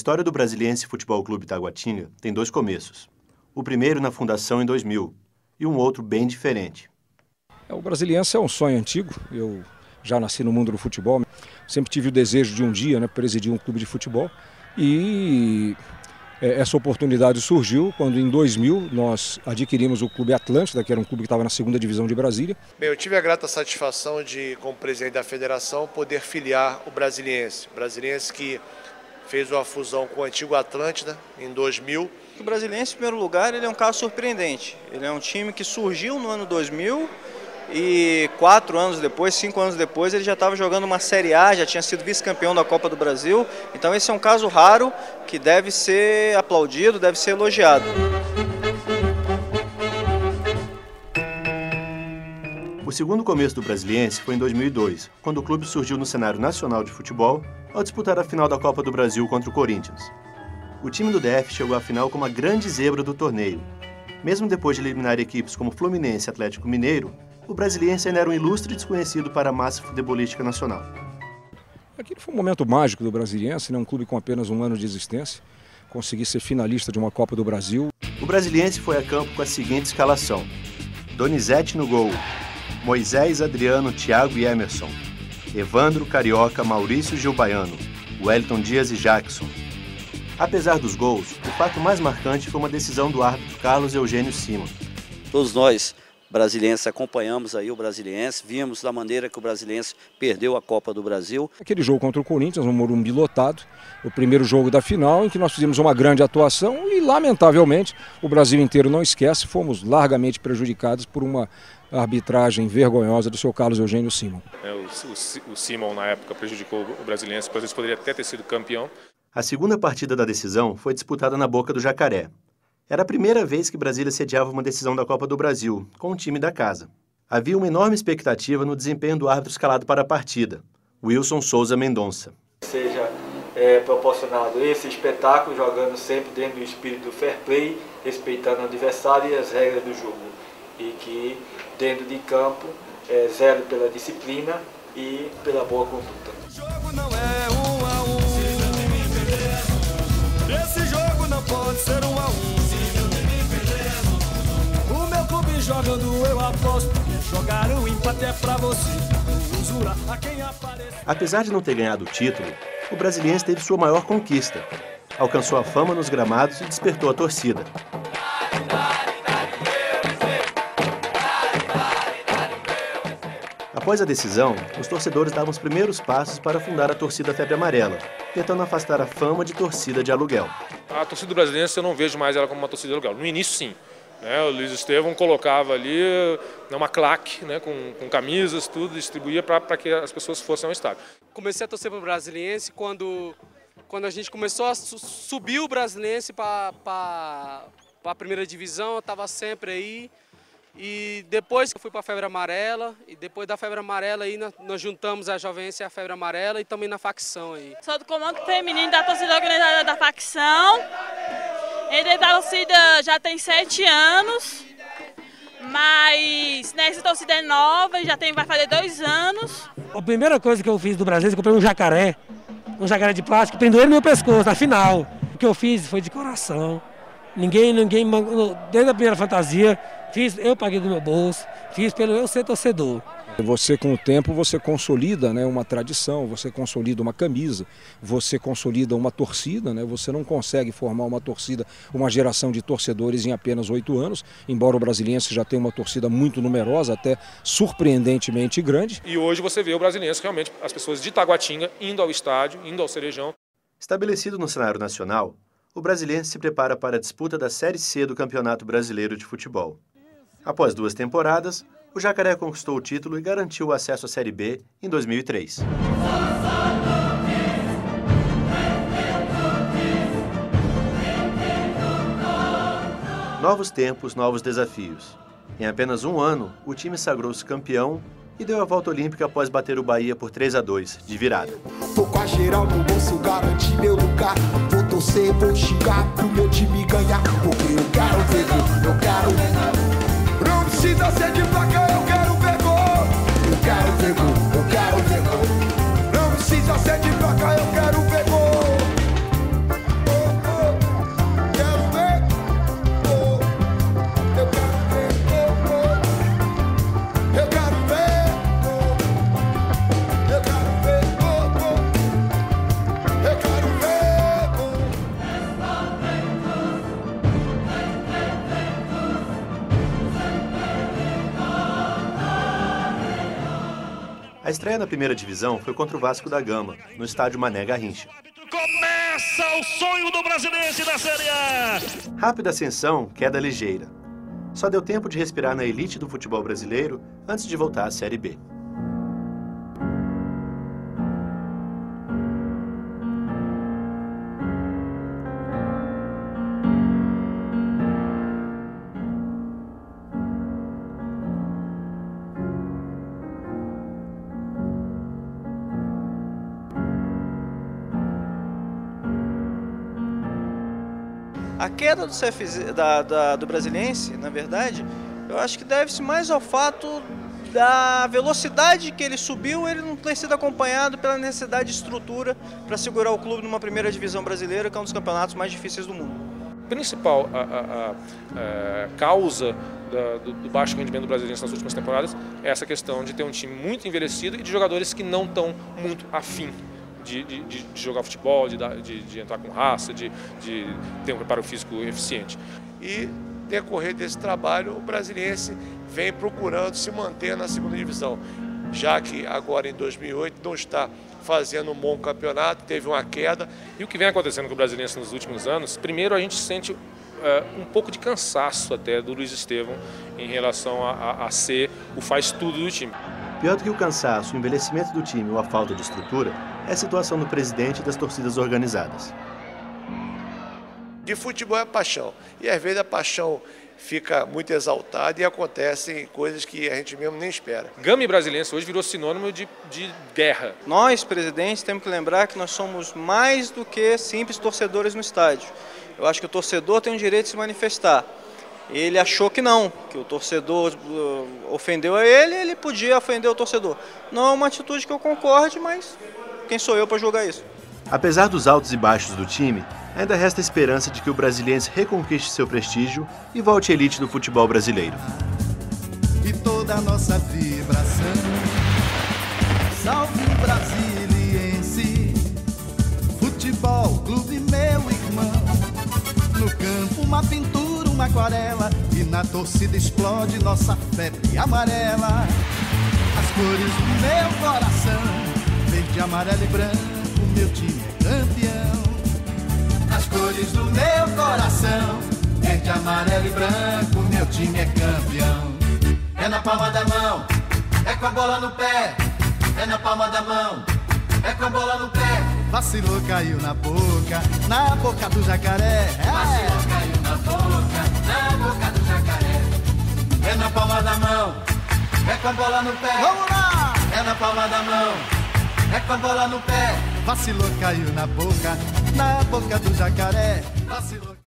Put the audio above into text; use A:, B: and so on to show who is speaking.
A: história do Brasiliense Futebol Clube Taguatinga tem dois começos. O primeiro na fundação em 2000 e um outro bem diferente.
B: O Brasiliense é um sonho antigo. Eu já nasci no mundo do futebol. Sempre tive o desejo de um dia, presidir um clube de futebol. E essa oportunidade surgiu quando em 2000 nós adquirimos o Clube Atlântida, que era um clube que estava na 2ª divisão de Brasília.
C: Bem, eu tive a grata satisfação de, como presidente da federação, poder filiar o Brasiliense. O Brasiliense que fez uma fusão com o antigo Atlântida em 2000.
D: O Brasiliense, em primeiro lugar, ele é um caso surpreendente. Ele é um time que surgiu no ano 2000 e 4 anos depois, 5 anos depois, ele já estava jogando uma Série A, já tinha sido vice-campeão da Copa do Brasil. Então esse é um caso raro que deve ser aplaudido, deve ser elogiado.
A: O segundo começo do Brasiliense foi em 2002, quando o clube surgiu no cenário nacional de futebol ao disputar a final da Copa do Brasil contra o Corinthians. O time do DF chegou à final como a grande zebra do torneio. Mesmo depois de eliminar equipes como Fluminense e Atlético Mineiro, o Brasiliense ainda era um ilustre desconhecido para a massa futebolística nacional.
B: Aquele foi um momento mágico do Brasiliense, um clube com apenas um ano de existência, conseguir ser finalista de uma Copa do Brasil.
A: O Brasiliense foi a campo com a seguinte escalação: Donizete no gol, Moisés, Adriano, Thiago e Emerson, Evandro, Carioca, Maurício, Gil Baiano, Wellington Dias e Jackson. Apesar dos gols, o fato mais marcante foi uma decisão do árbitro Carlos Eugênio Simon.
E: Todos nós, brasilienses, acompanhamos aí o Brasiliense, vimos da maneira que o Brasiliense perdeu a Copa do Brasil.
B: Aquele jogo contra o Corinthians, no Morumbi lotado, o primeiro jogo da final, em que nós fizemos uma grande atuação e, lamentavelmente, o Brasil inteiro não esquece, fomos largamente prejudicados por uma arbitragem vergonhosa do seu Carlos Eugênio Simon.
F: O Simon, na época, prejudicou o Brasiliense, às vezes poderia até ter sido campeão.
A: A segunda partida da decisão foi disputada na Boca do Jacaré. Era a primeira vez que Brasília sediava uma decisão da Copa do Brasil, com o time da casa. Havia uma enorme expectativa no desempenho do árbitro escalado para a partida, Wilson Souza Mendonça.
G: Seja proporcionado esse espetáculo, jogando sempre dentro do espírito do fair play, respeitando o adversário e as regras do jogo. E que, dentro de campo, zelo pela disciplina e pela boa conduta.
H: O jogo não é 1-1. Esse jogo não pode ser 1-1. O meu clube jogando eu aposto. Jogar o empate é pra você. Usura a quem aparece.
A: Apesar de não ter ganhado o título, o Brasiliense teve sua maior conquista. Alcançou a fama nos gramados e despertou a torcida. Após a decisão, os torcedores davam os primeiros passos para fundar a torcida Febre Amarela, tentando afastar a fama de torcida de aluguel.
F: A torcida do Brasiliense eu não vejo mais ela como uma torcida de aluguel. No início, sim. O Luiz Estevão colocava ali uma claque, com camisas, tudo, distribuía para que as pessoas fossem ao estádio.
I: Comecei a torcer para o Brasiliense quando a gente começou a subir o Brasiliense para a primeira divisão, eu estava sempre aí. E depois eu fui para a Febre Amarela, e depois da Febre Amarela aí nós juntamos a Jovense e a Febre Amarela e também na facção aí.
J: Sou do comando feminino da torcida organizada da facção. Entrei da torcida já tem 7 anos, mas essa torcida é nova e vai fazer 2 anos.
K: A primeira coisa que eu fiz do Brasil, eu comprei um jacaré de plástico, pendurei no meu pescoço, na final. O que eu fiz foi de coração. Ninguém, desde a primeira fantasia, eu paguei do meu bolso, fiz pelo eu ser torcedor.
B: Você, com o tempo, você consolida uma tradição, você consolida uma camisa, você consolida uma torcida, você não consegue formar uma torcida, uma geração de torcedores em apenas 8 anos, embora o Brasiliense já tenha uma torcida muito numerosa, até surpreendentemente grande.
F: E hoje você vê o Brasiliense, realmente, as pessoas de Taguatinga indo ao estádio, indo ao Cerejão.
A: Estabelecido no cenário nacional, o Brasiliense se prepara para a disputa da Série C do Campeonato Brasileiro de Futebol. Após 2 temporadas, o Jacaré conquistou o título e garantiu o acesso à Série B em 2003. Novos tempos, novos desafios. Em apenas um ano, o time sagrou-se campeão e deu a volta olímpica após bater o Bahia por 3-2, de virada.
H: Tô com a geral no bolso, garanti meu lugar. Vou torcer, vou xingar pro meu time ganhar. Porque eu quero ver gol, eu quero... Não precisa ser de placa, eu quero ver gol. Eu quero ver gol, eu quero ver gol. Não precisa ser de placa, eu quero ver gol.
A: estreia na primeira divisão foi contra o Vasco da Gama, no estádio Mané Garrincha.
L: Começa o sonho do Brasiliense da Série A!
A: Rápida ascensão, queda ligeira. Só deu tempo de respirar na elite do futebol brasileiro antes de voltar à Série B.
D: A queda do Brasiliense, na verdade, eu acho que deve-se mais ao fato da velocidade que ele subiu, ele não ter sido acompanhado pela necessidade de estrutura para segurar o clube numa primeira divisão brasileira, que é um dos campeonatos mais difíceis do mundo.
F: A principal causa do baixo rendimento do Brasiliense nas últimas temporadas é essa questão de ter um time muito envelhecido e de jogadores que não estão muito afim de jogar futebol, de entrar com raça, de ter um preparo físico eficiente.
C: E, decorrer desse trabalho, o Brasiliense vem procurando se manter na segunda divisão, já que agora em 2008 não está fazendo um bom campeonato, teve uma queda.
F: E o que vem acontecendo com o Brasiliense nos últimos anos, primeiro a gente sente um pouco de cansaço até do Luiz Estevão em relação a ser o faz-tudo do time.
A: Pior do que o cansaço, o envelhecimento do time ou a falta de estrutura é a situação do presidente e das torcidas organizadas.
C: De futebol é paixão, e às vezes a paixão fica muito exaltada e acontecem coisas que a gente mesmo nem espera.
F: Gama e Brasiliense hoje virou sinônimo de guerra.
D: Nós, presidentes, temos que lembrar que nós somos mais do que simples torcedores no estádio. Eu acho que o torcedor tem o direito de se manifestar. Ele achou que não, que o torcedor ofendeu a ele, ele podia ofender o torcedor. Não é uma atitude que eu concorde, mas quem sou eu para julgar isso?
A: Apesar dos altos e baixos do time, ainda resta a esperança de que o Brasiliense reconquiste seu prestígio e volte à elite do futebol brasileiro.
H: E toda a nossa vibração, salve o Brasiliense, futebol, clube meu irmão. No campo uma pintura, uma aquarela, e na torcida explode nossa febre amarela. As cores do meu coração, verde, amarelo e branco, meu time é campeão. As cores do meu coração, verde, amarelo e branco, meu time é campeão. É na palma da mão, é com a bola no pé, é na palma da mão, é com a bola no pé. Vacilou, caiu na boca do jacaré. Vacilou, caiu na boca do jacaré. É na palma da mão, é com a bola no pé. Vamos lá! É na palma da mão, é com a bola no pé. Vacilou, caiu na boca do jacaré. Vacilou.